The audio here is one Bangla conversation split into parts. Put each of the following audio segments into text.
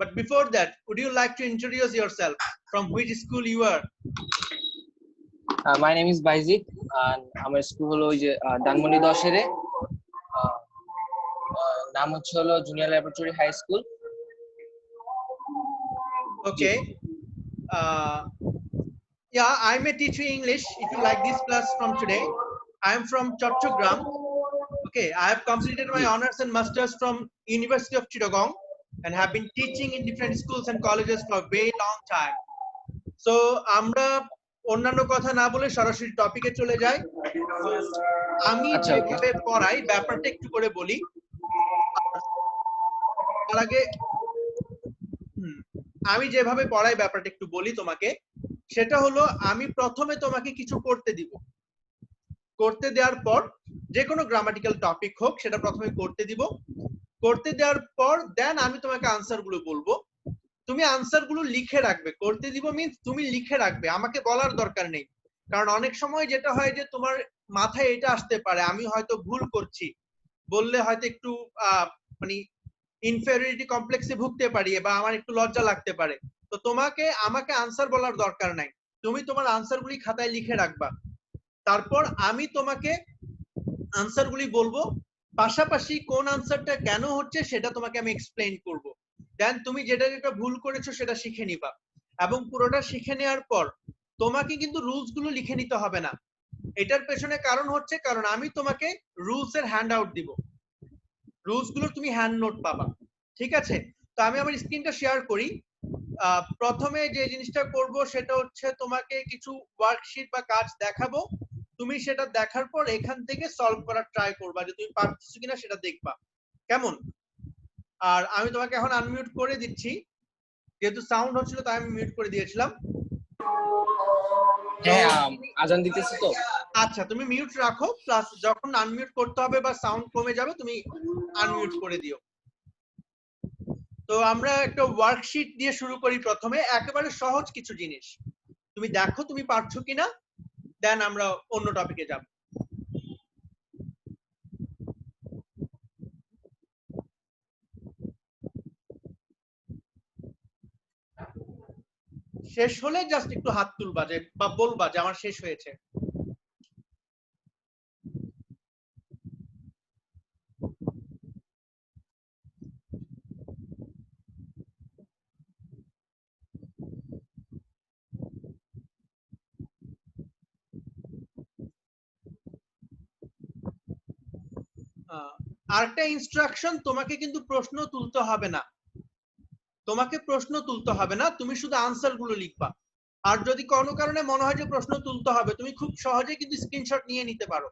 But before that, would you like to introduce yourself? From which school you are? My name is Baizik, and আমার স্কুল হলো ওই যে ধানমন্ডি 10 এর নাম হচ্ছে হলো junior laboratory high school. Okay. Yeah, I may teach you English if you like this class from today. I am from Chattogram. Okay, I have completed my honors and masters from University of Chittagong and have been teaching in different schools and colleges for a very long time. So আমরা অন্যান্য কথা না বলে সরাসরি টপিকে চলে যাই। আমি যেভাবে পড়াই ব্যাপারটা একটু করে বলি। তার আগে আমি যেভাবে পড়াই ব্যাপারটা একটু বলি তোমাকে। সেটা হলো আমি প্রথমে তোমাকে কিছু করতে দিব। করতে দেওয়ার পর যে কোনো গ্রামাটিক্যাল টপিক হোক সেটা প্রথমে করতে দিব। করতে দেওয়ার পর দেন আমি তোমাকে আনসার গুলো বলবো। তুমি আনসার গুলো লিখে রাখবে। করতে দিব মিন্স তুমি লিখে রাখবে, আমাকে বলার দরকার নেই। কারণ অনেক সময় যেটা হয় যে তোমার মাথায় এটা আসতে পারে আমি হয়তো ভুল করছি, বললে হয়তো একটু মানে ইনফেরিয়রিটি কমপ্লেক্সে ভুগতে পারি বা আমার একটু লজ্জা লাগতে পারে। তো তোমাকে আমাকে আনসার বলার দরকার নাই, তুমি তোমার আনসার গুলি খাতায় লিখে রাখবা। তারপর আমি তোমাকে আনসার গুলি বলবো, পাশাপাশি কোন আনসারটা কেন হচ্ছে সেটা তোমাকে আমি এক্সপ্লেইন করব। দেন তুমি যেটা যেটা ভুল করেছো সেটা শিখে নিবা, এবং পুরোটা শিখে নেওয়ার পর তোমাকে কিন্তু রুলস গুলো লিখে নিতে হবে না। এটার পেছনে কারণ হচ্ছে কারণ আমি তোমাকে রুলস এর হ্যান্ড আউট দিব, রুলস গুলো তুমি হ্যান্ড নোট পাবা। ঠিক আছে, তো আমি আমার স্ক্রিনটা শেয়ার করি। প্রথমে যে জিনিসটা করব সেটা হচ্ছে তোমাকে কিছু ওয়ার্কশিট বা কাজ দেখাবো, তুমি সেটা দেখার পর এখান থেকে সলভ করার ট্রাই করবা যে তুমি পারছো কিনা সেটা দেখবা, কেমন? আর আমি তোমাকে এখন আনমিউট করে দিচ্ছি, যেহেতু সাউন্ড হচ্ছিল তাই আমি মিউট করে দিয়েছিলাম। হ্যাঁ, আজান দিতেছি তো। আচ্ছা, তুমি মিউট রাখো, প্লাস যখন আনমিউট করতে হবে বা সাউন্ড কমে যাবে তুমি আনমিউট করে দিও। তো আমরা একটা ওয়ার্কশিট দিয়ে শুরু করি। প্রথমে একেবারে সহজ কিছু জিনিস তুমি দেখো তুমি পারছো কিনা, দেন আমরা অন্য টপিকে যাব। শেষ হলে জাস্ট একটু হাত তুলবা যে বা বলবা যে আমার শেষ হয়েছে। আরেকটা ইনস্ট্রাকশন, তোমাকে কিন্তু প্রশ্ন তুলতে হবে না, তোমাকে প্রশ্ন তুলতে হবে না, তুমি শুধু আনসার গুলো লিখবা। আর যদি কোনো কারণে মনে হয় যে প্রশ্ন তুলতে হবে, তুমি খুব সহজে কিন্তু স্ক্রিনশট নিয়ে নিতে পারো।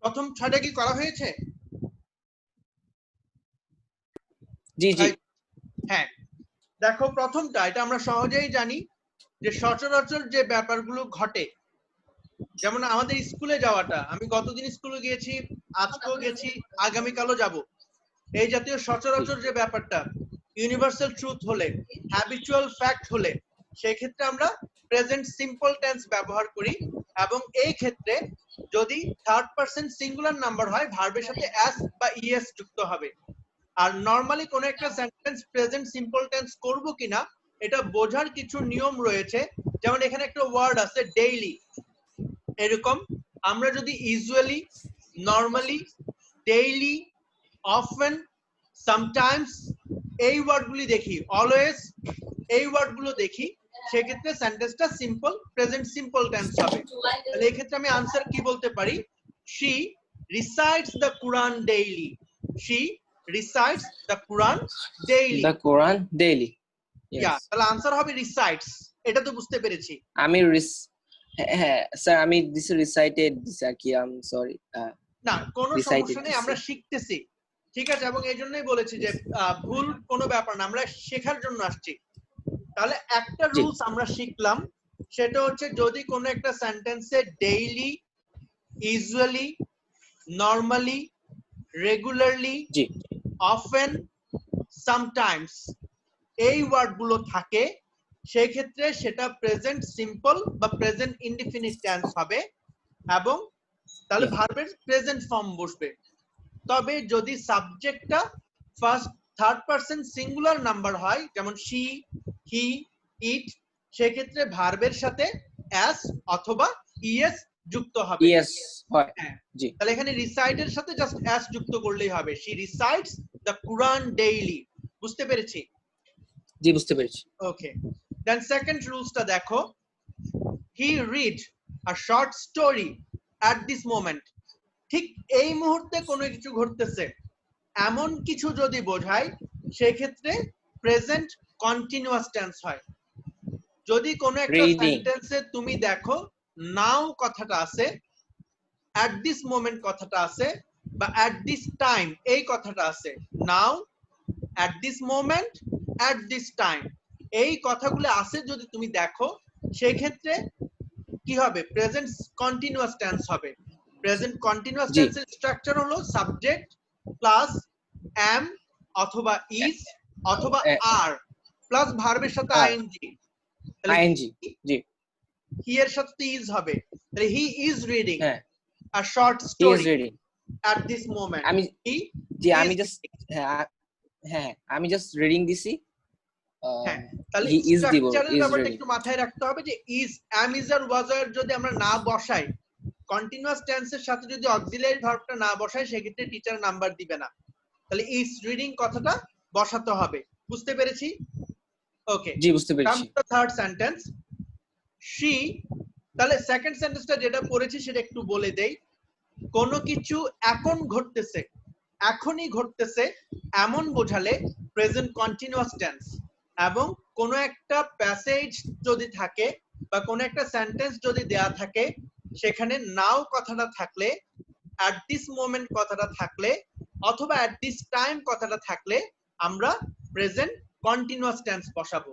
প্রথম ছয়টা কি করা হয়েছে? জি জি। হ্যাঁ, দেখো প্রথমটা, এটা আমরা সহজেই জানি যে সচরাচর যে ব্যাপারগুলো ঘটে, যেমন আমাদের স্কুলে যাওয়াটা, আমি গতদিন স্কুলে গিয়েছি, আজকেও গেছি, আগামীকালও যাব। এই জাতীয় সচরাচর যে ব্যাপারটা ইউনিভার্সাল ট্রুথ হলে, হ্যাবিচুয়াল ফ্যাক্ট হলে, সেই ক্ষেত্রে আমরা প্রেজেন্ট সিম্পল টেন্স ব্যবহার করি। এবং এই ক্ষেত্রে যদি থার্ড পারসন সিঙ্গুলার নাম্বার হয়, ভার্বের সাথে এস বা ইএস যুক্ত হবে। আর নরমালি কোন একটা সেন্টেন্স প্রেজেন্ট সিম্পল টেন্স করব কিনা এটা বোঝার কিছু নিয়ম রয়েছে। যেমন এখানে একটা ওয়ার্ড আছে ডেইলি, এরকম আমরা যদি usually, normally, daily, often, sometimes এই ওয়ার্ডগুলি দেখি, অলওয়েজ এই ওয়ার্ডগুলো দেখি, সেক্ষেত্রে সেন্টেন্সটা সিম্পল প্রেজেন্ট সিম্পল টেন্স হবে। তাহলে এই ক্ষেত্রে আমি আনসার কি বলতে পারি? she recites the Quran daily. she recites the Quran daily. The Quran daily. Yeah, Yes. তাহলে আনসার হবে recites। এটা তো বুঝতে পেরেছি। আমি হ্যাঁ স্যার আমি দিস রিসাইটেড দিস আর কি, আই এম সরি। না, কোনো Recited সমস্যা নেই, দিছি। আমরা শিখতেছি, ঠিক আছে? এবং এই জন্যই বলেছি যে ভুল কোনো ব্যাপার না, আমরা শেখার জন্য আসছি। তাহলে একটা জি। রুলস আমরা শিখলাম, সেটা হচ্ছে যদি কোনো একটা সেন্টেন্সে ডেইলি, ইউজুয়ালি, নরমালি, রেগুলারলি, জি অফেন, সামটাইমস এই ওয়ার্ডগুলো থাকে, সেই ক্ষেত্রে সেটা প্রেজেন্ট সিম্পল বা প্রেজেন্ট ইনডিফিনিট টেন্স হবে এবং তাহলে ভার্বের প্রেজেন্ট ফর্ম বসবে। তবে যদি সাবজেক্টটা first third person singular number হয়, যেমন শি, হি, ইট, সেক্ষেত্রে ভার্বের সাথে অ্যাস অথবা ইএস যুক্ত হবে। ইয়েস হয়। হ্যাঁ, জি তাহলে এখানে রিসাইটের সাথে জাস্ট অ্যাস যুক্ত করলেই হবে। She রিসাইটস the Quran daily. বুঝতে পেরেছি? জি বুঝতে পেরেছি। ওকে, দেন সেকেন্ড রুলসটা দেখো, he read a short story at this moment. ঠিক এই মুহূর্তে কোনো কিছু ঘটতেছে এমন কিছু যদি বোঝায়, সেক্ষেত্রে প্রেজেন্ট কন্টিনিউয়াস টেন্স হয়। যদি কোনো একটা Reading. সেন্টেন্সে তুমি দেখো নাও কথাটা আছে, অ্যাট দিস মোমেন্ট কথাটা আছে, বা অ্যাট দিস টাইম এই কথাটা আছে, now, at this moment, at this time এই কথাগুলো আছে যদি তুমি দেখো, সেই ক্ষেত্রে কি হবে? প্রেজেন্ট কন্টিনিউয়াস টেন্স হবে। প্রেজেন্ট কন্টিনিউয়াস জি। টেন্সের স্ট্রাকচার হলো সাবজেক্ট প্লাস am অথবা is অথবা আর প্লাস ভার্বের সাথে আর। আইএনজি। আইএনজি। জি হি এর সাথে তো is হবে। তাহলে হি ইজ রিডিং হ্যাঁ আ short he is story reading. at this moment. আমি He জি is আমি জাস্ট হ্যাঁ আমি জাস্ট রিডিং দিছি। হ্যাঁ, তাহলে হি ইজ দিব, স্ট্রাকচারের ইজ ব্যাপারটা রিডিং। একটু মাথায় রাখতে হবে যে ইজ, am, is আর was আর যদি আমরা না বসাই, কন্টিনিউয়াস টেন্সের সাথে যদি অক্সিলারি ভার্বটা না বসাই, সেক্ষেত্রে টিচার নাম্বার দিবে না। তাহলে ইজ রিডিং কথাটা বসাতে হবে। বুঝতে পেরেছি? ওকে, জি বুঝতে পেরেছি। থার্ড সেন্টেন্স, she, তাহলে সেকেন্ড সেন্টেন্সটা যেটা পড়েছি সেটা একটু বলে দেই। কোনো কিছু এখন ঘটতেছে, এখনই ঘটতেছে এমন বোঝালে প্রেজেন্ট কন্টিনিউয়াস টেন্স, এবং কোনো একটা প্যাসেজ যদি থাকে বা কোনো একটা সেন্টেন্স যদি দেয়া থাকে, সেখানে নাও কথাটা থাকলে, অ্যাট দিস মোমেন্ট কথাটা থাকলে অথবা অ্যাট দিস টাইম কথাটা থাকলে আমরা প্রেজেন্ট কন্টিনিউয়াস টেন্স বসাবো।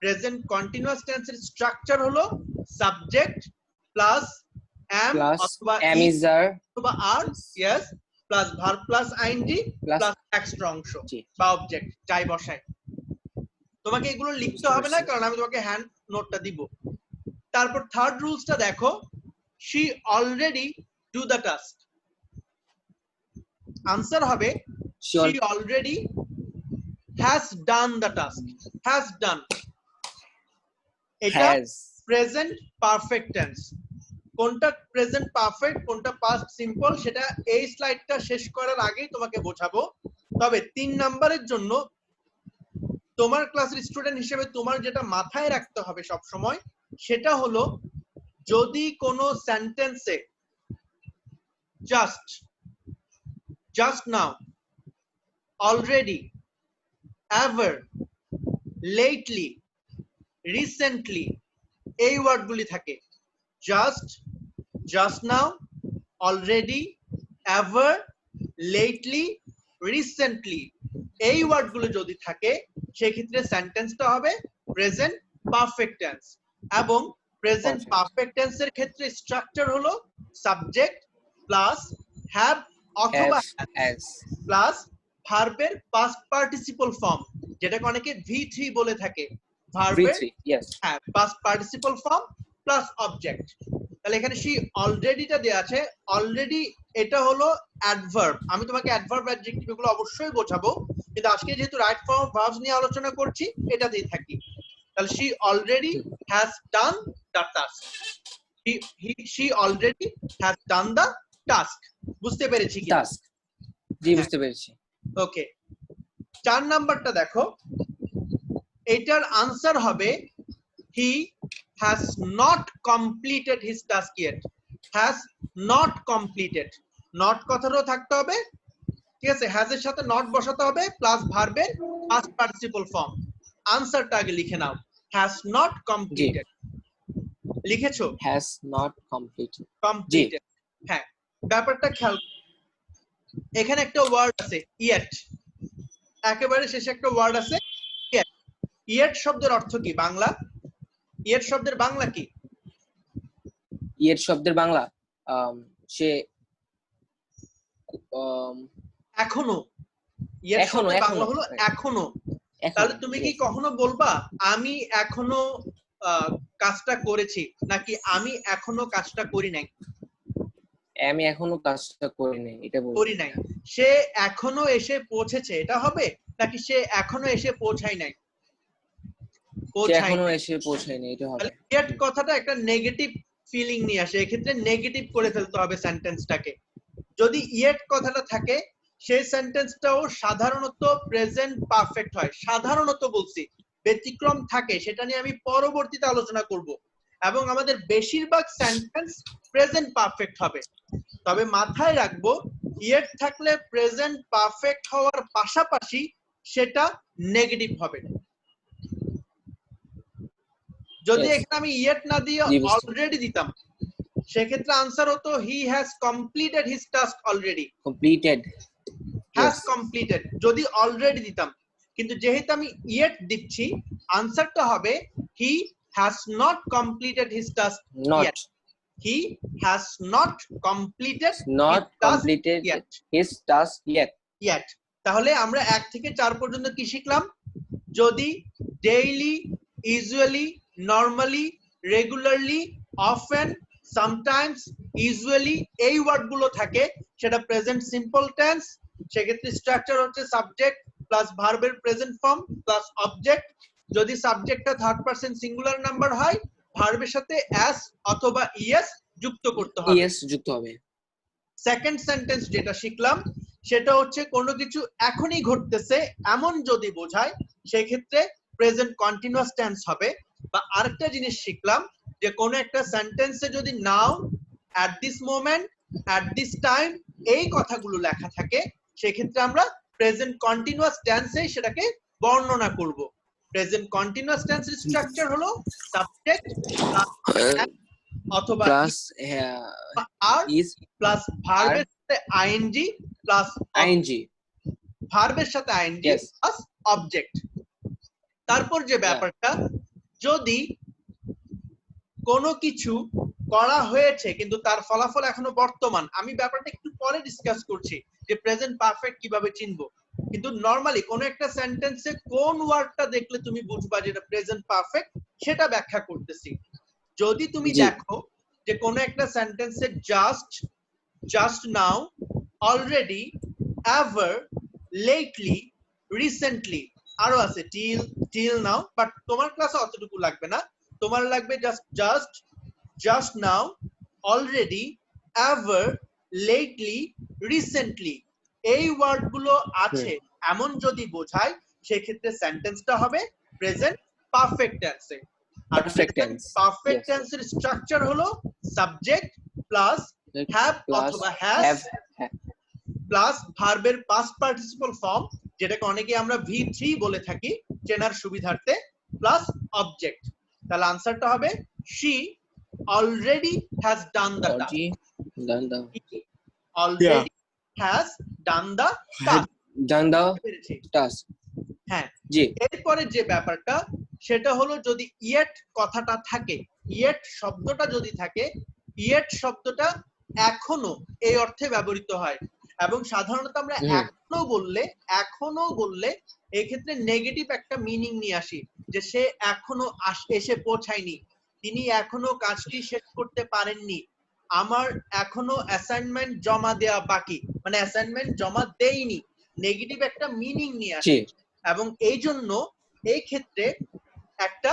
প্রেজেন্ট কন্টিনিউয়াস টেন্সের স্ট্রাকচার হলো সাবজেক্ট প্লাস am প্লাস অথবা এম is ইজ আর অথবা are, yes, plus verb plus ING plus plus extra অংশ জি বা অবজেক্ট যাই বসায়। তোমাকে এগুলো লিখতে হবে না, কারণ আমি তোমাকে হ্যান্ড নোটটা দিব। তারপর থার্ড রুলসটা দেখো, she already do the task। Answer হবে she already has done the task। has done, এটা হ্যাজ প্রেজেন্ট পারফেক্ট টেন্স। কোনটা প্রেজেন্ট পারফেক্ট কোনটা পাস্ট সিম্পল সেটা এই স্লাইডটা শেষ করার আগেই তোমাকে বোঝাবো। তবে 3 নাম্বারের জন্য তোমার ক্লাসের স্টুডেন্ট হিসেবে তোমার যেটা মাথায় রাখতে হবে সব সময়, সেটা হলো যদি কোনো সেন্টেন্সে just, just now, already, ever, lately, recently এই ওয়ার্ডগুলি থাকে, just, just now, already, ever, lately, recently এই ওয়ার্ডগুলো যদি থাকে, সেক্ষেত্রে সেন্টেন্সটা হবে প্রেজেন্ট পারফেক্ট টেন্স। এবং প্রেজেন্ট পারফেক্ট টেন্সের ক্ষেত্রে স্ট্রাকচার হলো সাবজেক্ট প্লাস হ্যাভ অথবা হ্যাজ প্লাস ভার্বের পাস্ট পার্টিসিপল ফর্ম, যেটাকে অনেকে V3 বলে থাকে। ভার্বের V3 ইয়েস হ্যাঁ past participle form plus object. তাহলে এখানে she অলরেডিটা দেয়া আছে, অলরেডি এটা হলো অ্যাডভার্ব। আমি তোমাকে অ্যাডভার্ব অ্যাডজেক্টিভ এগুলো অবশ্যই বোঝাবো, কিন্তু আজকে যেহেতু রাইট ফর্ম অফ ভার্বস নিয়ে আলোচনা করছি, এটাতেই থাকি। তাহলে she already has done the task। she already has done the task. বুঝতে পেরেছি কি? টাস্ক, জি বুঝতে পেরেছি। ওকে, 4 নাম্বারটা দেখো, এটার আনসার হবে he has not completed his task yet. has not completed, not কথাটাও থাকতে হবে, ঠিক আছে, has এর সাথে not বসাতে হবে প্লাস ভার্বের past participle form। আনসারটা আগে লিখে নাও, has not completed। লিখেছো? has not completed, completed, হ্যাঁ। ব্যাপারটা খেয়াল, এখানে একটা ওয়ার্ড আছে yet, একেবারে শেষে একটা ওয়ার্ড আছে yet। yet শব্দের অর্থ কি বাংলা? yet শব্দের বাংলা কি? yet শব্দের বাংলা সে এখনো। yet এখনো, শব্দের বাংলা এখনো, হলো right. এখনো। এখন, তাহলে তুমি কি yes. কখনো বলবা আমি এখনো কাজটা করেছি, নাকি আমি এখনো কাজটা করি নাই? আমি এখনো কাজটা করি নাই, এটা বলবো। করি নাই। সে এখনো এসে পৌঁছেছে, এটা হবে, নাকি সে এখনো এসে পৌঁছায় নাই? সে এখনো এসে পৌঁছায়নি, এটা হবে। yet কথাটা একটা নেগেটিভ ফিলিং নিয়ে আসে, এক্ষেত্রে নেগেটিভ করে ফেলতে হবে সেন্টেন্সটাকে। যদি yet কথাটা থাকে, সেই সেন্টেন্সটাও সাধারণত প্রেজেন্ট পারফেক্ট হয়। সাধারণত বলছি, ব্যতিক্রম থাকে, সেটা নিয়ে আমি পরবর্তীতে আলোচনা করব। এবং আমাদের বেশিরভাগ সেন্টেন্স প্রেজেন্ট পারফেক্ট হবে। তবে মাথায় রাখবো, yet থাকলে প্রেজেন্ট পারফেক্ট হওয়ার পাশাপাশি সেটা নেগেটিভ হবে। যদি Yes. এখানে আমি yet না দিয়ে জি, বুঝতে অলরেডি দিতাম, সেক্ষেত্রে আনসার হতো he has completed his task already, completed, has yes. completed যদি অলরেডি দিতাম। কিন্তু যেহেতু আমি yet দিচ্ছি, আনসারটা হবে he has not completed his task Not, yet. he has not completed not his task completed yet. his task yet. yet তাহলে আমরা 1 থেকে 4 পর্যন্ত কি শিখলাম? যদি daily, usually, normally, regularly, often, sometimes, usually এই ওয়ার্ডগুলো থাকে, সেটা প্রেজেন্ট সিম্পল টেন্স। সেক্ষেত্রে স্ট্রাকচার হচ্ছে সাবজেক্ট প্লাস ভার্বের প্রেজেন্ট ফর্ম প্লাস অবজেক্ট। যদি সাবজেক্টটা থার্ড পারসন সিঙ্গুলার নাম্বার হয়, ভার্বের সাথে এস অথবা ইএস যুক্ত করতে হবে। yes যুক্ত হবে। সেকেন্ড সেন্টেন্স যেটা শিখলাম, সেটা হচ্ছে কোনো কিছু এখনই ঘটতেছে এমন যদি বোঝায়, সেক্ষেত্রে প্রেজেন্ট কন্টিনিউয়াস টেন্স হবে। বা আরেকটা জিনিস শিখলাম, যে কোনো একটা সেন্টেন্সে যদি now, at this moment, at this time এই কথাগুলো লেখা থাকে, সেক্ষেত্রে আমরা প্রেজেন্ট কন্টিনিউয়াস টেন্সে সেটাকে বর্ণনা করব। প্রেজেন্ট কন্টিনিউয়াস টেন্সের স্ট্রাকচার হলো সাবজেক্ট অথবা প্লাস আর is প্লাস ভার্বের সাথে আইএনজি প্লাস ing, ভার্বের সাথে আইএনজি Yes. Plus object. তারপর যে ব্যাপারটা, যদি কোনো কিছু করা হয়েছে কিন্তু তার ফলাফল এখনো বর্তমান, আমি ব্যাপারটা একটু পরে ডিসকাস করছি যে প্রেজেন্ট পারফেক্ট কিভাবে চিনবো। কিন্তু নরমালি কোন একটা সেন্টেন্সে কোন ওয়ার্ডটা দেখলে তুমি বুঝবা যে এটা প্রেজেন্ট পারফেক্ট, সেটা ব্যাখ্যা করতেছি। যদি তুমি জি। দেখো যে কোন একটা সেন্টেন্সে just, just now, already, ever, lately, recently, আরো আছে টিল, টিল নাও, বাট তোমার ক্লাসে অতটুকু লাগবে না। তোমার লাগবে just, just, just now, already, ever, lately, recently এই ওয়ার্ডগুলো আছে এমন যদি বোঝায়, সেক্ষেত্রে সেন্টেন্সটা হবে প্রেজেন্ট পারফেক্ট টেন্সে। আর Perfect tense, পারফেক্ট yes. টেন্সের স্ট্রাকচার হলো সাবজেক্ট প্লাস হ্যাভ Plus অথবা হ্যাজ have, প্লাস ভার্বের পাস্ট পার্টিসিপল ফর্ম, যেটাকে অনেকে আমরা V3 বলে থাকি চেনার সুবিধার্থে, প্লাস অবজেক্ট। তাহলে আনসারটা হবে she already has done the task. already done the, already has done the task. done the পেরেছি? task, হ্যাঁ। জি। এরপরে যে ব্যাপারটা, সেটা হলো যদি yet কথাটা থাকে, yet শব্দটা যদি থাকে, yet শব্দটা এখনো এই অর্থে ব্যবহৃত হয়। এবং সাধারণত আমরা এখনো বললে এক্ষেত্রে নেগেটিভ একটা মিনিং নিয়ে আসি, যে সে এখনো এসে পৌঁছায়নি, তিনি এখনো কাজটি শেষ করতে পারেননি, আমার এখনো অ্যাসাইনমেন্ট জমা দেওয়া বাকি, মানে অ্যাসাইনমেন্ট জমা দেইনি, নেগেটিভ একটা মিনিং নিয়ে আসে। এবং এই জন্য এই ক্ষেত্রে একটা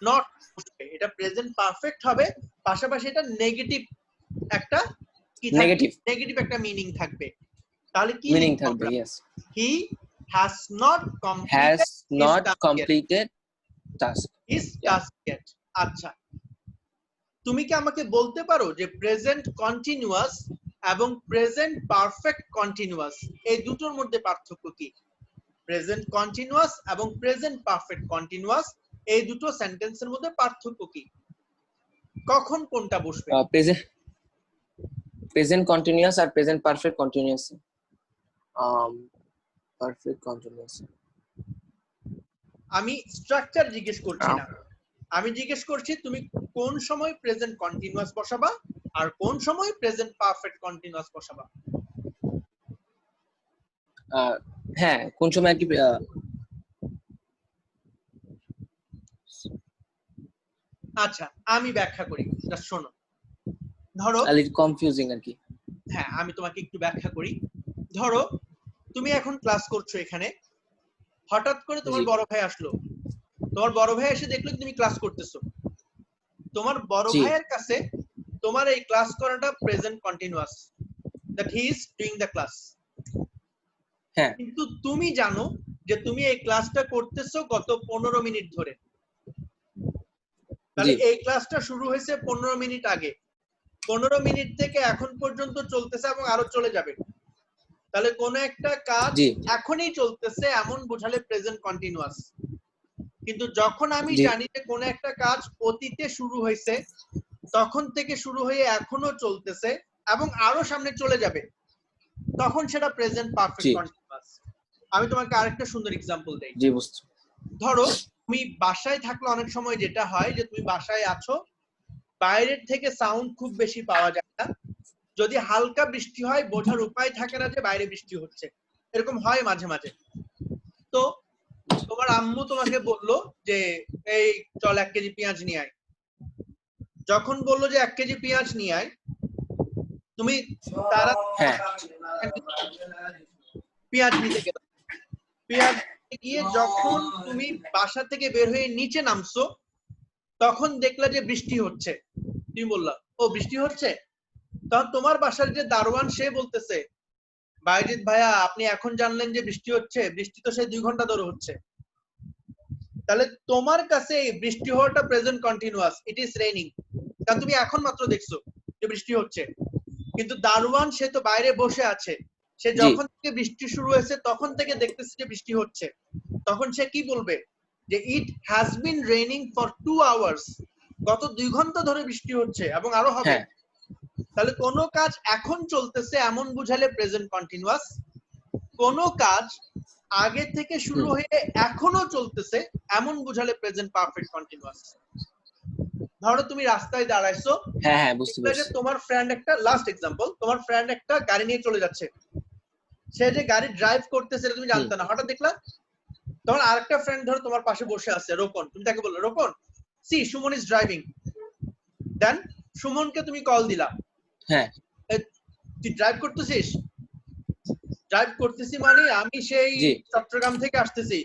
নট বসবে, এটা প্রেজেন্ট পারফেক্ট হবে, পাশাপাশি এটা নেগেটিভ একটা কি থাকবে, নেগেটিভ নেগেটিভ একটা মিনিং থাকবে। তাহলে কি মিনিং লিখবো থাকবে। আমরা? Yes, he has not has completed his not task completed task. Yet. আচ্ছা, তুমি কি আমাকে বলতে পারো যে প্রেজেন্ট কন্টিনিউয়াস এবং প্রেজেন্ট পারফেক্ট কন্টিনিউয়াস এই দুটোর মধ্যে পার্থক্য কি? প্রেজেন্ট কন্টিনিউয়াস এবং প্রেজেন্ট পারফেক্ট কন্টিনিউয়াস এই দুটো সেন্টেন্সের মধ্যে পার্থক্য কি? কখন কোনটা বসবে? প্রেজেন্ট কন্টিনিউয়াস আর present perfect continuous. Perfect continuous. আমি স্ট্রাকচার জিজ্ঞেস করছি না, আমি জিজ্ঞেস করছি তুমি কোন সময় প্রেজেন্ট কন্টিনিউয়াস বসাবা আর কোন সময় প্রেজেন্ট পারফেক্ট কন্টিনিউয়াস বসাবা। হ্যাঁ, কোন সময় আর কি। আচ্ছা, আমি ব্যাখ্যা করি, জাস্ট শোনো। ধরো, লিটল কনফিউজিং আর কি। হ্যাঁ, আমি তোমাকে একটু ব্যাখ্যা করি। ধরো তুমি এখন ক্লাস করছো, এখানে হঠাৎ করে তোমার জি। বড় ভাই আসলো, তোমার বড় ভাই এসে দেখলো তুমি ক্লাস করতেছো, তোমার বড় জি। ভাইয়ের কাছে তোমার এই ক্লাস করাটা present continuous, that he is doing the class. হ্যাঁ, কিন্তু তুমি জানো যে তুমি এই ক্লাসটা করতেছো গত 15 মিনিট ধরে, তাহলে জি। এই ক্লাসটা শুরু হয়েছে 15 মিনিট আগে, 15 মিনিট থেকে এখন পর্যন্ত চলতেছে এবং আরো চলে যাবে। তাহলে কোন একটা কাজ জি। এখনই চলতেছে এমন বোঝালে প্রেজেন্ট কন্টিনিউয়াস। কিন্তু যখন আমি জি। জানি যে কোন একটা কাজ অতীতে শুরু হয়েছে, তখন থেকে শুরু হয়ে এখনো চলতেছে এবং আরো সামনে চলে যাবে, তখন সেটা প্রেজেন্ট পারফেক্ট জি। কন্টিনিউয়াস। আমি তোমাকে আরেকটা সুন্দর এক্সাম্পল দেই। জি, বুঝছো। ধরো তুমি বাসায় থাকলে অনেক সময় যেটা হয় যে তুমি বাসায় আছো, বাইরের থেকে সাউন্ড খুব বেশি পাওয়া যায় না, যদি হালকা বৃষ্টি হয় বোঝার উপায় থাকে না যে বাইরে বৃষ্টি হচ্ছে, এরকম হয় মাঝে মাঝে। তো তোমার আম্মু তোমাকে বললো যে এই চল 1 কেজি পেঁয়াজ নিয়ে আয়। যখন বললো যে 1 কেজি পেঁয়াজ নিয়ে আয়, তুমি তারা হ্যাঁ, পেঁয়াজ নিতে গেলে, পেঁয়াজ নিতে গিয়ে যখন তুমি বাসা থেকে বের হয়ে নিচে নামছো, তখন দেখলা যে বৃষ্টি হচ্ছে, তুমি বললা ও বৃষ্টি হচ্ছে। তখন তোমার বাসার যে দারোয়ান সে বলতেছে, বাইজিৎ ভাইয়া আপনি এখন জানলেন যে বৃষ্টি হচ্ছে, বৃষ্টি তো সেই 2 ঘন্টা ধরে হচ্ছে। তাহলে তোমার কাছে এই বৃষ্টি হওয়াটা present continuous, it is raining, কারণ তুমি এখন মাত্র দেখছো যে বৃষ্টি হচ্ছে। কিন্তু দারোয়ান সে তো বাইরে বসে আছে, সে যখন থেকে বৃষ্টি শুরু হয়েছে তখন থেকে দেখতেছে যে বৃষ্টি হচ্ছে, তখন সে কি বলবে যে it has been raining for 2 hours, গত 2 ঘন্টা ধরে বৃষ্টি হচ্ছে এবং আরো হবে। হ্যাঁ। তাহলে কোন কাজ এখন চলতেছে এমন বুঝালে প্রেজেন্ট কন্টিনিউয়াস, কোন কাজ আগে থেকে শুরু হয়ে এখনো চলতেছে এমন বুঝালে প্রেজেন্ট পারফেক্ট কন্টিনিউয়াস। ধরো তুমি রাস্তায় দাঁড়াইছো, হ্যাঁ, হ্যাঁ, বুঝতে পারছি। তোমার ফ্রেন্ড একটা, লাস্ট এক্সাম্পল, তোমার ফ্রেন্ড একটা গাড়ি নিয়ে চলে যাচ্ছে, সে যে গাড়ি ড্রাইভ করতেছে সেটা তুমি জানতে না, হঠাৎ দেখলা তখন আরেকটা ফ্রেন্ড ধরো তোমার পাশে বসে আছে, রোকন, তুমি তাকে বললে রোকন সি সুমন ইজ ড্রাইভিং। দেন সুমনকে তুমি কল দিলা, হ্যাঁ, তুই ড্রাইভ করতেছিস? ড্রাইভ করতেছি মানে আমি সেই জি। চট্টগ্রাম থেকে আসতেছি,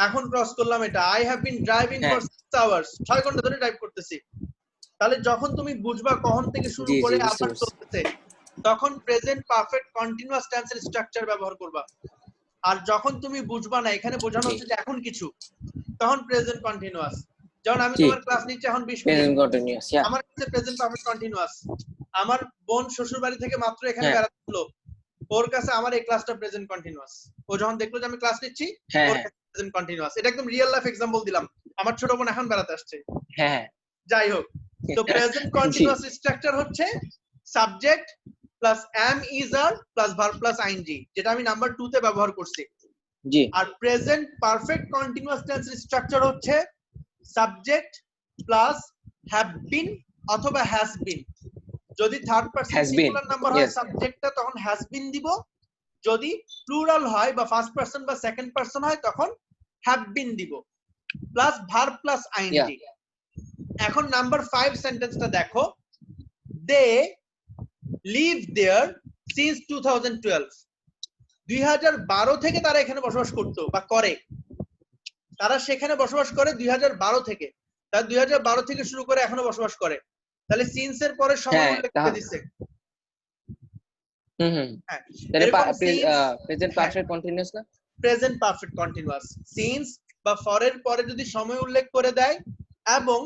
এখন ক্রস করলাম এটা, আই হ্যাভ বিন ড্রাইভিং হ্যাঁ। ফর 6 আওয়ার্স, 6 ঘন্টা ধরে ড্রাইভ করতেছি। তাহলে যখন তুমি বুঝবা কখন থেকে শুরু জি, জি, করে বুঝতে আবার পারছি। চলতেছে, তখন প্রেজেন্ট পারফেক্ট কন্টিনিউয়াস টেন্সের স্ট্রাকচার ব্যবহার করবা। আর যখন তুমি বুঝবা না এখানে বোঝানো জি। হচ্ছে যে এখন কিছু, তখন প্রেজেন্ট কন্টিনিউয়াস। যেমন আমি জি। তোমার ক্লাস নিচ্ছি এখন 20 মিনিট, প্রেজেন্ট কন্টিনিউয়াস। ইয়া। আমার কাছে প্রেজেন্ট পারফেক্ট কন্টিনিউয়াস। আমার বোন শ্বশুর বাড়ি থেকে মাত্র এখানে হ্যাঁ। বেড়াতে হলো, ওর কাছে আমার এই ক্লাসটা প্রেজেন্ট কন্টিনিউয়াস। ও যখন দেখলো যে আমি ক্লাস নিচ্ছি, হ্যাঁ, ওর হ্যাঁ, কাছে প্রেজেন্ট কন্টিনিউয়াস। এটা একদম রিয়েল লাইফ এক্সাম্পল দিলাম, আমার ছোট বোন এখন বেড়াতে আসছে। হ্যাঁ। যাই হোক, তো প্রেজেন্ট জি। কন্টিনিউয়াস স্ট্রাকচার হচ্ছে subject plus am is are plus verb plus ING, যেটা আমি নাম্বার 2 তে ব্যবহার করছি। জি। আর প্রেজেন্ট পারফেক্ট কন্টিনিউয়াস টেন্সের স্ট্রাকচার হচ্ছে সাবজেক্ট প্লাস হ্যাভ বিন অথবা হ্যাজ বিন। যদি third person Has been, singular number হয় yes. সাবজেক্টটা তখন হ্যাজ বিন দিব, যদি প্লুরাল হয় বা ফার্স্ট পারসন বা সেকেন্ড পারসন হয় তখন হ্যাভ বিন দিব, প্লাস ভার্ব প্লাস আইএনজি। এখন নাম্বার 5 সেন্টেন্সটা দেখো, দে লিভ দেয়ার সিন্স 2012, 2012 থেকে তারা এখানে বসবাস করতো বা করে, তারা সেখানে বসবাস করে 2012 থেকে। তার 2012 থেকে শুরু করে এখনো বসবাস করে, তাহলে সিন্স এর পরে সময় হ্যাঁ উল্লেখ করে দিচ্ছে। হুম হুম হ্যাঁ, তাহলে এরকম প্রেজেন্ট হ্যাঁ, পারফেক্ট কন্টিনিউয়াস না? প্রেজেন্ট পারফেক্ট কন্টিনিউয়াস সিন্স বা ফর এর পরে যদি সময় উল্লেখ করে দেয় এবং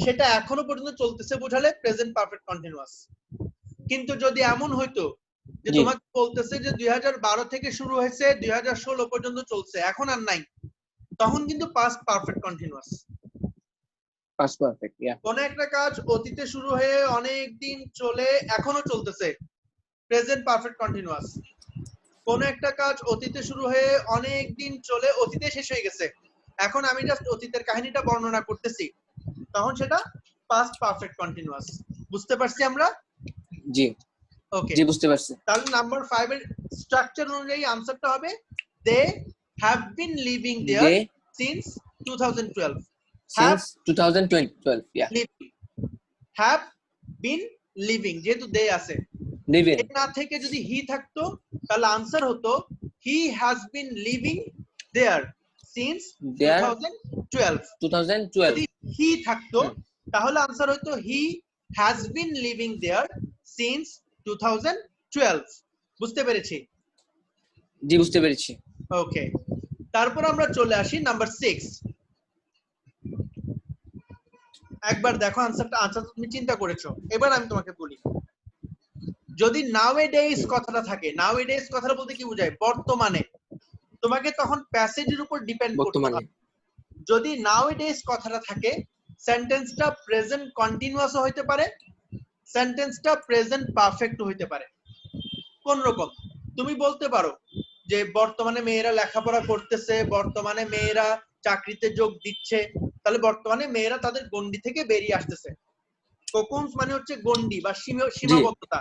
সেটা এখনো পর্যন্ত চলতেছে বোঝালে প্রেজেন্ট পারফেক্ট কন্টিনিউয়াস। কিন্তু যদি এমন হইতো যে জি তোমাকে বলতেছে যে 2012 থেকে শুরু হয়েছে 2016 পর্যন্ত চলছে, এখন আর নাই, তখন কিন্তু past perfect continuous. Past perfect, yeah. কোন একটা কাজ অতীতে শুরু হয়ে অনেক দিন চলে এখনো চলতেছে, প্রেজেন্ট পারফেক্ট কন্টিনিউয়াস। কোন একটা কাজ অতীতে শুরু হয়ে অনেক দিন চলে অতীতে শেষ হয়ে গেছে, এখন আমি জাস্ট অতীতের কাহিনীটা বর্ণনা করতেছি, তখন সেটা পাস্ট পারফেক্ট কন্টিনিউয়াস। বুঝতে পারছি আমরা? জি ওকে, জি বুঝতে পারছি। তাহলে নাম্বার 5 এর স্ট্রাকচার অনুযায়ী আনসারটা হবে they have been living there they since 2012। Have since 2012, yeah. Living, have been living, যেহেতু দে আছে, লিভিং দে না থেকে যদি হি থাকতো তাহলে আনসার হতো he has been living there since there 2012। 2012। যদি হি থাকতো তাহলে আনসার হতো he has been living there since 2012। বুঝতে পেরেছি? জি বুঝতে পেরেছি। ওকে, তারপর আমরা চলে আসি নাম্বার 6। একবার দেখো আনসারটা, আনসার তুমি চিন্তা করেছো, এবার আমি তোমাকে বলি, যদি নাও এ ডেইজ কথাটা থাকে, নাও এ ডেইজ কথাটা বলতে কি বোঝায়? বর্তমানে। তোমাকে তখন প্যাসেজের উপর ডিপেন্ড করতে বর্তমানে। হবে। যদি নাও এ ডেইজ কথাটা থাকে, সেন্টেন্সটা প্রেজেন্ট কন্টিনিউয়াসও হইতে পারে, সেন্টেন্সটা প্রেজেন্ট পারফেক্ট হইতে পারে। কোন রকম? তুমি বলতে পারো যে বর্তমানে মেয়েরা লেখাপড়া করতেছে, বর্তমানে মেয়েরা চাকরিতে যোগ দিচ্ছে, তাহলে বর্তমানে মেয়েরা তাদের গণ্ডি থেকে বেরিয়ে আসতেছে। কোকুনস মানে হচ্ছে গণ্ডি বা জি সীমাবদ্ধতা।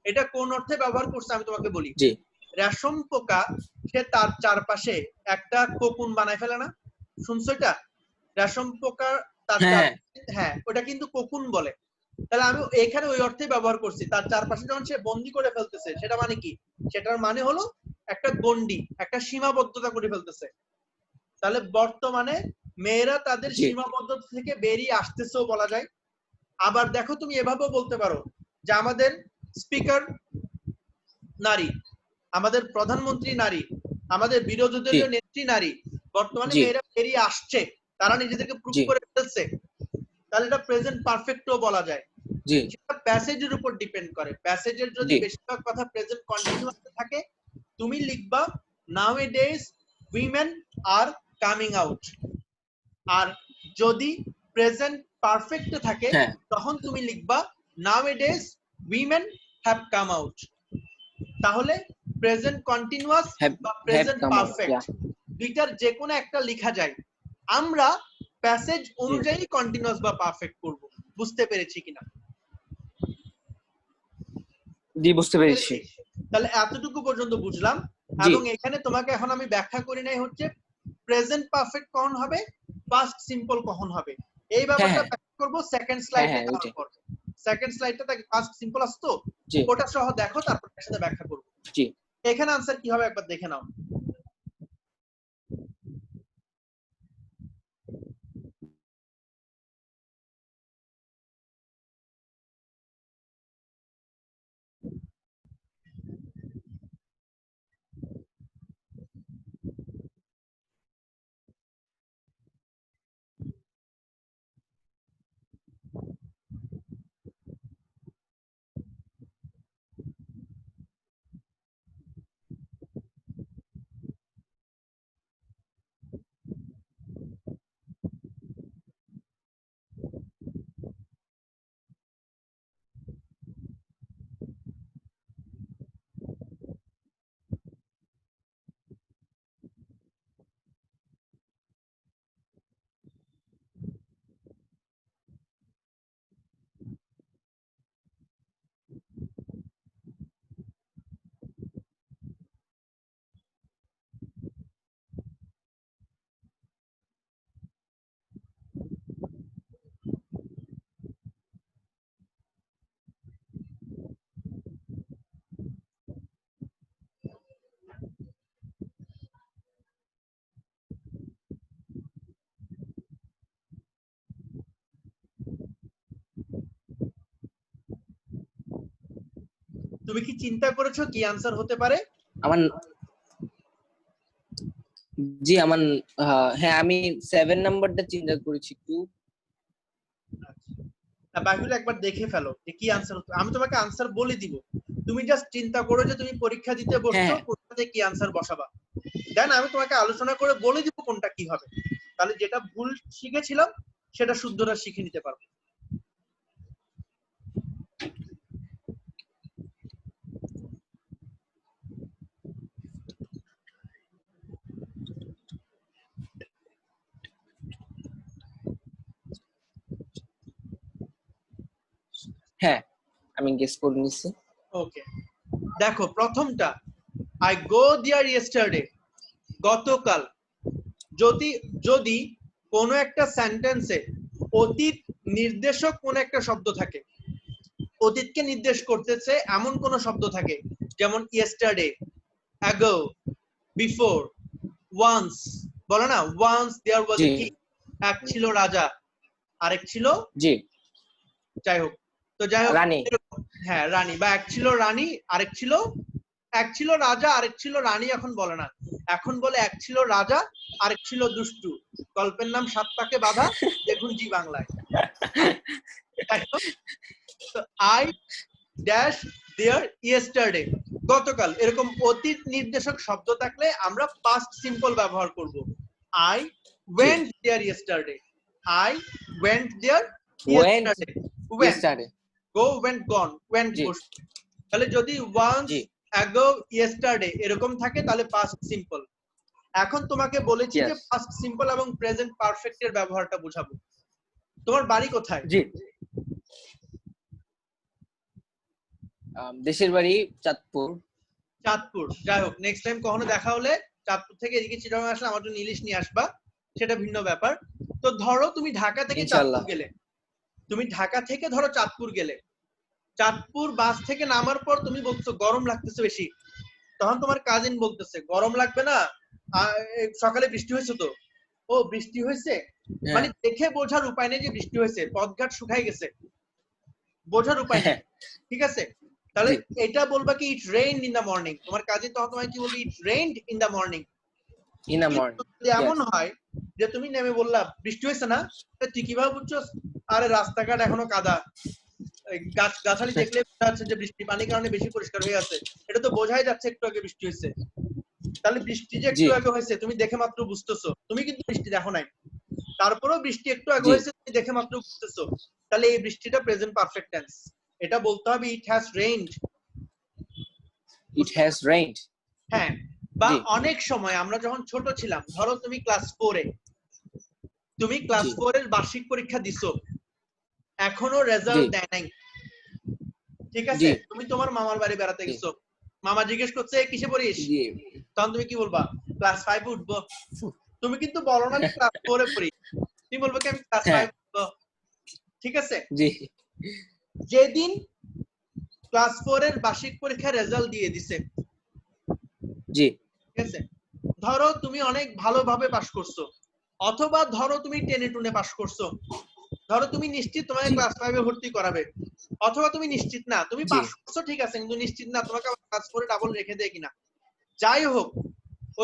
এটা কোন অর্থে ব্যবহার করছে আমি তোমাকে বলি। জি রেশম পোকা সে তার চারপাশে একটা কোকুন বানায় ফেলে না? শুনছো এটা? রেশম পোকা তার হ্যাঁ হ্যাঁ, ওটা কিন্তু কোকুন বলে। তাহলে আমি এখানে ওই অর্থে ব্যবহার করছি, তার চারপাশে যখন সে বন্দি করে ফেলতেছে, সেটা মানে কি? সেটার মানে হলো একটা গণ্ডি, একটা সীমাবদ্ধতা করে ফেলতেছে। তাহলে বর্তমানে মেয়েরা তাদের জি সীমাবদ্ধতা থেকে বেরিয়ে আসতেছেও বলা যায়। আবার দেখো তুমি এভাবেও বলতে পারো যে আমাদের স্পিকার নারী, আমাদের প্রধানমন্ত্রী নারী, আমাদের বিরোধী জি দলীয় নেত্রী নারী, বর্তমানে জি মেয়েরা বেরিয়ে আসছে, তারা নিজেদেরকে প্রুভ জি করে ফেলছে, তাহলে এটা প্রেজেন্ট পারফেক্টও বলা যায়। জি সেটা প্যাসেজের উপর ডিপেন্ড করে। প্যাসেজের যদি জি বেশিরভাগ কথা প্রেজেন্ট কন্টিনিউয়াস থাকে, তুমি লিখবা nowadays women are coming out. আর যদি প্রেজেন্ট পারফেক্ট থাকে হ্যাঁ তখন তুমি লিখবা nowadays women have come out. তাহলে প্রেজেন্ট কন্টিনিউয়াস হ্যাভ বা have present come out, yeah. Perfect দুইটার যে কোনো একটা লেখা যায়। আমরা প্যাসেজ জি অনুযায়ী কন্টিনিউয়াস বা পারফেক্ট করব। বুঝতে পেরেছি কিনা? জি বুঝতে পেরেছি। তাহলে এতটুকু পর্যন্ত বুঝলাম। জি এবং এখানে তোমাকে এখন আমি ব্যাখ্যা করি নাই হচ্ছে প্রেজেন্ট পারফেক্ট কখন হবে, পাস্ট সিম্পল কখন হবে, এই হ্যাঁ ব্যাপারটা হ্যাঁ ব্যাখ্যা করব সেকেন্ড হ্যাঁ স্লাইডে হ্যাঁ যাওয়ার ওইটাই। পর। সেকেন্ড স্লাইডটা তাকে পাস্ট সিম্পল আসতো, জি ওটা সহ দেখো, তারপর এর সাথে ব্যাখ্যা করব। জি এখানে আনসার কি হবে একবার দেখে নাও। তুমি কি চিন্তা করেছো কি আনসার হতে পারে? আমার জি আমার হ্যাঁ আমি 7 নাম্বারটা চিন্তা করেছি একটু। বাকিগুলো একবার দেখে ফেলো যে কি আনসার হতো। আমি তোমাকে আনসার বলে দিব, তুমি জাস্ট চিন্তা করো যে তুমি পরীক্ষা দিতে বসছো, হ্যাঁ কোনটাতে কি আনসার বসাবা। দেন আমি তোমাকে আলোচনা করে বলে দিব কোনটা কি হবে, তাহলে যেটা ভুল শিখেছিলাম সেটা শুদ্ধটা শিখে নিতে পারবো। হ্যাঁ আমি গেস করে নিচ্ছি। ওকে, দেখো প্রথমটা, আই গো দেয়ার ইয়েস্টারডে, গতকাল। যদি যদি কোনো একটা সেন্টেন্সে অতীত নির্দেশক কোন একটা শব্দ থাকে, অতীতকে নির্দেশ করতেছে এমন কোন শব্দ থাকে, যেমন ইয়েস্টারডে, অ্যাগো, বিফোর, ওয়ান্স, বলো না once there was G a king, এক ছিল রাজা, আরেক ছিল, জি যাই হোক, তো যাই হোক রানী। হ্যাঁ রানী, বা এক ছিল রানী আরেক ছিল, এক ছিল রাজা আরেক ছিল রানী, এখন বলে না, এখন বলে এক ছিল রাজা আরেক ছিল দুষ্টু, গল্পের নাম সাত পাকে বাঁধা, দেখুন জি বাংলায়। আই ড্যাশ দেয়ার ইয়েস্টারডে, গতকাল, এরকম অতীত নির্দেশক শব্দ থাকলে আমরা পাস্ট সিম্পল ব্যবহার করব। I went there yesterday, I went there went yesterday, went, yesterday. Go went gone, went জি বসবে। তাহলে যদি ওয়ান্স, জি অ্যাগো, ইয়েস্টারডে এরকম থাকে তাহলে পাস্ট সিম্পল। এখন তোমাকে বলেছি যে ইয়েস পাস্ট সিম্পল এবং প্রেজেন্ট পারফেক্ট এর ব্যবহারটা বোঝাবো। তোমার বাড়ি কোথায়? জি দেশের বাড়ি চাঁদপুর। চাঁদপুর। যাই হোক, নেক্সট টাইম কখনো দেখা হলে চাঁদপুর থেকে এদিকে চিটাগাং আসলে আমার জন্য ইলিশ নিয়ে আসবা, সেটা ভিন্ন ব্যাপার। তো ধরো তুমি ঢাকা থেকে ইনশাল্লাহ। চাঁদপুর গেলে, তুমি ঢাকা থেকে ধরো চাঁদপুর গেলে, চাঁদপুর বাস থেকে নামার পর তুমি বলছো গরম লাগতেছে বেশি, তখন তোমার কাজিন বলতেছে গরম লাগবে না, সকালে বৃষ্টি হয়েছে তো, ও বৃষ্টি হয়েছে, মানে হ্যাঁ দেখে বোঝার উপায় নেই যে বৃষ্টি হয়েছে, পথঘাট শুকাই গেছে, বোঝার উপায় নেই, হ্যাঁ ঠিক আছে? তাহলে জি এটা বলবা কি it rained in the morning, তোমার কাজিন তখন তোমায় কি বলবে, it rained in the morning. In a কিন্তু মর্নিং। যদি এমন ইয়েস হয় যে তুমি নেমে বললা বৃষ্টি হয়েছে না, তুই কিভাবে বুঝছো? আরে রাস্তাঘাট এখনো কাদা, গাছ গাছালি দেখলে বোঝা যাচ্ছে যে বৃষ্টি পানির কারণে বেশি পরিষ্কার হয়ে আছে, এটা তো বোঝাই যাচ্ছে একটু আগে বৃষ্টি হয়েছে। তাহলে বৃষ্টি যে জি একটু আগে হয়েছে তুমি দেখে মাত্র বুঝতেছো, তুমি কিন্তু বৃষ্টি দেখো নাই, তারপরেও বৃষ্টি একটু আগে জি হয়েছে তুমি দেখে মাত্র বুঝতেছো, তাহলে এই বৃষ্টিটা প্রেজেন্ট পারফেক্ট টেন্স। এটা বলতে হবে it has rained. It has rained. হ্যাঁ, বা জি অনেক সময় আমরা যখন ছোট ছিলাম, ধরো তুমি ক্লাস 4 এ, তুমি ক্লাস জি 4 এর বার্ষিক পরীক্ষা দিছো, এখনো জি রেজাল্ট দেয় নাই, ঠিক আছে? জি তুমি তোমার মামার বাড়ি বেড়াতে জি গেছো, মামা জিজ্ঞেস করছে "এ, কিসে পড়িস?" জি তখন তুমি কি বলবা? ক্লাস 5 উঠবো। তুমি কিন্তু বলো না যে ক্লাস 4 এ পড়ি, তুমি বলবে কি আমি ক্লাস হ্যাঁ 5 উঠবো, ঠিক আছে? জি যেদিন ক্লাস 4 এর বার্ষিক পরীক্ষার রেজাল্ট দিয়ে দিছে, জি ঠিক আছে? ধরো তুমি অনেক ভালোভাবে পাস করছো, অথবা ধরো তুমি টেনে টুনে পাস করছো, ধরো তুমি নিশ্চিত তোমাকে জি ক্লাস 5 এ ভর্তি করাবে, অথবা তুমি নিশ্চিত না, তুমি জি পাস করছো ঠিক আছে কিন্তু নিশ্চিত না তোমাকে আবার ক্লাস 4 এ ডাবল রেখে দেয় কিনা। যাই হোক,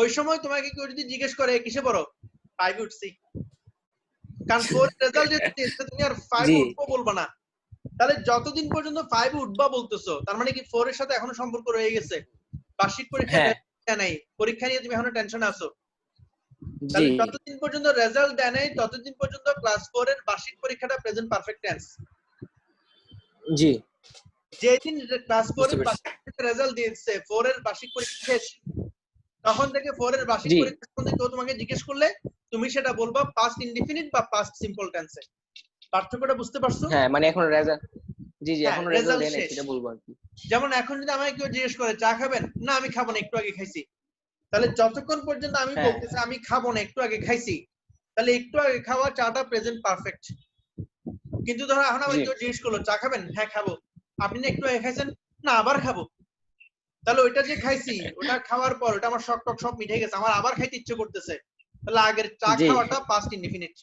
ওই সময় তোমাকে কেউ যদি জিজ্ঞেস করে কিসে পড়ো, 5 এ উঠছি, কারণ 4 রেজাল্ট যেটা দিয়েছে তুমি আর 5 জি এ উঠবো বলবা না। তাহলে যতদিন পর্যন্ত 5 এ উঠবা বলতেছো, তার মানে কি 4 এর সাথে এখনো সম্পর্ক রয়ে গেছে, বার্ষিক পরীক্ষার হ্যাঁ রেজাল্ট নাই, পরীক্ষা নিয়ে তুমি এখনো টেনশনে আছো। জি তাহলে যতদিন পর্যন্ত রেজাল্ট দেয় নাই ততদিন পর্যন্ত ক্লাস 4 এর বার্ষিক পরীক্ষাটা প্রেজেন্ট পারফেক্ট টেন্স। জি যেদিন ক্লাস 4 বুঝতে এর পারছি। বার্ষিক রেজাল্ট দিয়েছে, 4 এর বার্ষিক পরীক্ষা শেষ, তখন থেকে 4 এর বার্ষিক জি পরীক্ষা সম্বন্ধে কেউ তোমাকে জিজ্ঞেস করলে তুমি সেটা বলবা পাস্ট ইনডিফিনিট বা পাস্ট সিম্পল টেন্সে। পার্থক্যটা বুঝতে পারছো? হ্যাঁ মানে এখন রেজাল্ট, জি জি হ্যাঁ, এখন রেজাল্ট রেজাল্ট দেয় নাই শেষ। সেটা বলবো আর কি। যেমন এখন যদি আমাকে কেউ জিজ্ঞেস করে চা খাবেন, না আমি খাবো না একটু আগে খাইছি, তাহলে যতক্ষণ পর্যন্ত আমি হ্যাঁ বলতেছি আমি খাবো না একটু আগে খাইছি, তাহলে একটু আগে খাওয়া চাটা প্রেজেন্ট পারফেক্ট। কিন্তু ধরো এখন জি আমাকে কেউ জিজ্ঞেস করলো চা খাবেন, হ্যাঁ খাবো, আপনি না একটু আগে খাইছেন, না আবার খাবো, তাহলে ওইটা যে খাইছি ওটা খাওয়ার পর ওটা আমার শক টক সব মিটে গেছে, আমার আবার খাইতে ইচ্ছে করতেছে, তাহলে আগের চা জি খাওয়াটা পাস্ট ইনডিফিনিট।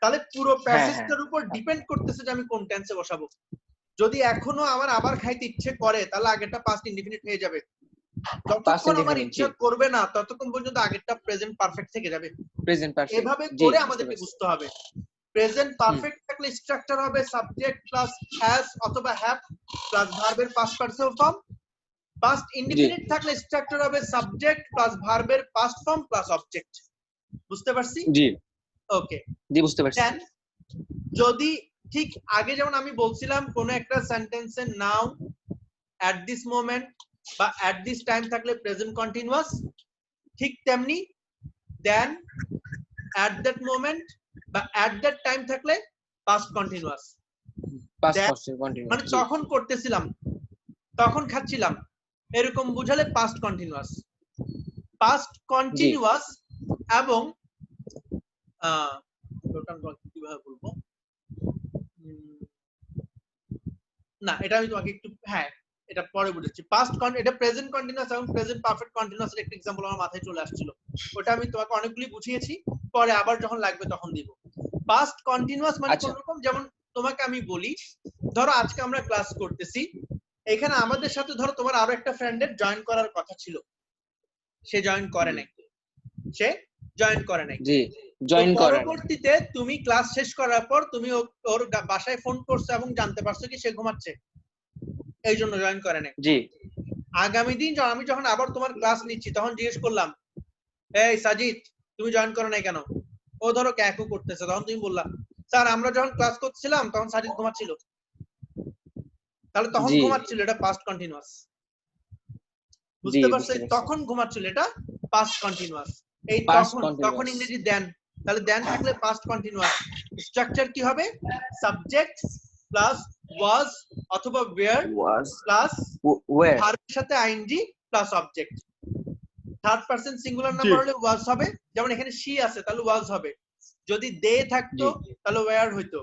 তাহলে পুরো হ্যাঁ হ্যাঁ প্যাসেজটার উপর ডিপেন্ড করতেছে যে আমি কোন টেন্সে বসাবো। যদি এখনো আমার আবার খাইতে ইচ্ছে করে তাহলে আগেরটা পাস্ট ইনডিফিনিট হয়ে যাবে। যতক্ষণ আমার indefinite, ইচ্ছা জি। করবে না ততক্ষণ পর্যন্ত আগেরটা প্রেজেন্ট পারফেক্ট থেকে যাবে। প্রেজেন্ট পারফেক্ট, এভাবে জি করে বুঝতে আমাদেরকে পারছি। বুঝতে হবে। প্রেজেন্ট পারফেক্ট থাকলে স্ট্রাকচার হবে সাবজেক্ট প্লাস হ্যাজ অথবা হ্যাভ প্লাস ভার্বের past participle form. Past indefinite থাকলে স্ট্রাকচার হবে সাবজেক্ট প্লাস ভার্বের পাস্ট ফর্ম প্লাস অবজেক্ট। বুঝতে পারছি? জি ওকে। জি বুঝতে পারছি। দেন যদি ঠিক আগে যেমন আমি বলছিলাম কোন একটা সেন্টেন্সে নাও at this moment বা at this time থাকলে প্রেজেন্ট কন্টিনিউয়াস, ঠিক তেমনি দেন at that moment বা at that time থাকলে past continuous. Past That perfect continuous, মানে তখন করতেছিলাম, তখন খাচ্ছিলাম, এরকম বুঝালে পাস্ট কন্টিনিউয়াস। পাস্ট কন্টিনিউয়াস এবং কিভাবে বলবো, না এটা আমি তোমাকে একটু, হ্যাঁ এটা পরে বুঝেছি। পাস্ট এটা প্রেজেন্ট কন্টিনিউয়াস এবং প্রেজেন্ট পারফেক্ট কন্টিনিউয়াস এর একটা এক্সাম্পল আমার মাথায় চলে আসছিল, ওটা আমি তোমাকে অনেকগুলি বুঝিয়েছি, পরে আবার যখন লাগবে তখন দিব। পাস্ট কন্টিনিউয়াস মানে কোন রকম, যেমন তোমাকে আমি বলি ধরো আজকে আমরা ক্লাস করতেছি, এখানে আমাদের সাথে ধরো তোমার আরো একটা ফ্রেন্ডের জয়েন করার কথা ছিল, সে জয়েন করে নাই, সে জয়েন করে নাই, জি জয়েন করে। পরবর্তীতে তুমি ক্লাস শেষ করার পর তুমি ওর বাসায় ফোন করছো এবং জানতে পারছো কি সে ঘুমাচ্ছে, এই জন্য জয়েন করে নাই। জি আগামী দিন আমি যখন আবার তোমার ক্লাস নিচ্ছি তখন জিজ্ঞেস করলাম, এই সাজিদ তুমি জয়েন করো নাই কেন, ও ধরো ক্যাকও করতেছে, তখন তুমি বললা স্যার আমরা যখন ক্লাস করছিলাম তখন সাজিদ ঘুমাচ্ছিল, তাহলে তখন জি ঘুমাচ্ছিল, এটা পাস্ট কন্টিনিউয়াস। জি বুঝতে পারছো? বুঝতে পারছি। তখন ঘুমাচ্ছিল, এটা পাস্ট কন্টিনিউয়াস। এই পাস্ট তখন তখন কন্টিনিউয়াস, ইংরেজি দেন, তাহলে দেন থাকলে পাস্ট কন্টিনিউয়াস। স্ট্রাকচার কি হবে? সাবজেক্ট প্লাস ওয়াজ অথবা ওয়্যার ওয়াজ প্লাস ওয়্যার, ভার্বের সাথে ING plus object. Third person singular number হলে ওয়াজ হবে, যেমন এখানে শি আছে তাহলে ওয়াজ হবে, যদি দে থাকতো তাহলে ওয়্যার হইতো।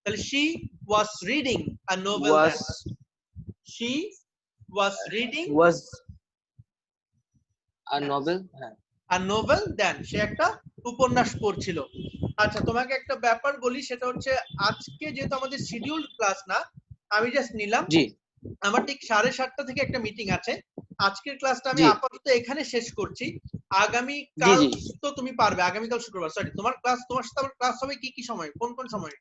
তাহলে she was reading a Nobel, was she was reading was a Nobel, হ্যাঁ আর নোবেল দেন সে একটা উপন্যাস পড়ছিল। আচ্ছা তোমাকে একটা ব্যাপার বলি, সেটা হচ্ছে আজকে যেহেতু আমাদের শিডিউলড ক্লাস না, আমি জাস্ট নিলাম, জি আমার ঠিক 7:30 থেকে একটা মিটিং আছে, আজকের ক্লাসটা আমি জি আপাতত এখানে শেষ করছি। আগামী জি কাল জি তো তুমি পারবে, আগামীকাল শুক্রবার, সরি তোমার সাথে আমার ক্লাস হবে কি কি সময়, কোন কোন সময়?